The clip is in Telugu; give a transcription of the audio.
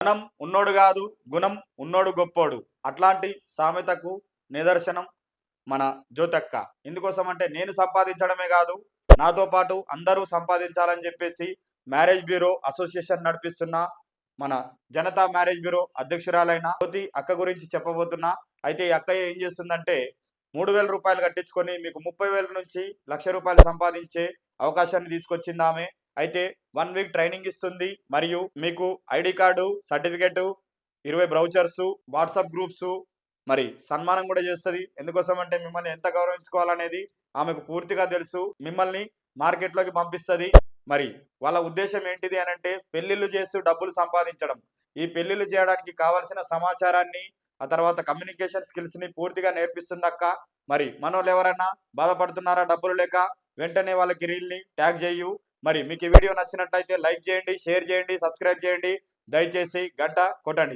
ధనం ఉన్నోడు కాదు, గుణం ఉన్నోడు గొప్పోడు. అట్లాంటి సామెతకు నిదర్శనం మన జ్యోతక్క. ఎందుకోసం అంటే నేను సంపాదించడమే కాదు, నాతో పాటు అందరూ సంపాదించాలని చెప్పేసి మ్యారేజ్ బ్యూరో అసోసియేషన్ నడిపిస్తున్న మన జనతా మ్యారేజ్ బ్యూరో అధ్యక్షురాలైన జ్యోతి అక్క గురించి చెప్పబోతున్నా. అయితే ఈ అక్క ఏం చేస్తుందంటే 3,000 రూపాయలు కట్టించుకొని మీకు 30,000 నుంచి 1,00,000 రూపాయలు సంపాదించే అవకాశాన్ని తీసుకొచ్చింది ఆమె. అయితే 1 వీక్ ట్రైనింగ్ ఇస్తుంది, మరియు మీకు ID card, certificate, 20 brochures, WhatsApp groups, మరి సన్మానం కూడా చేస్తుంది. ఎందుకోసం అంటే మిమ్మల్ని ఎంత గౌరవించుకోవాలనేది ఆమెకు పూర్తిగా తెలుసు. మిమ్మల్ని మార్కెట్లోకి పంపిస్తుంది. మరి వాళ్ళ ఉద్దేశం ఏంటిది అని అంటే పెళ్లిళ్ళు చేస్తూ డబ్బులు సంపాదించడం. ఈ పెళ్లిళ్ళు చేయడానికి కావాల్సిన సమాచారాన్ని, ఆ తర్వాత కమ్యూనికేషన్ స్కిల్స్ని పూర్తిగా నేర్పిస్తుంది అక్క. మరి మనోళ్ళు ఎవరైనా బాధపడుతున్నారా డబ్బులు లేక, వెంటనే వాళ్ళకి రీల్ని ట్యాగ్ చేయు. మరి మీకు ఈ వీడియో నచ్చినట్లయితే లైక్ చేయండి, షేర్ చేయండి, సబ్స్క్రైబ్ చేయండి. దయచేసి గంట కొట్టండి.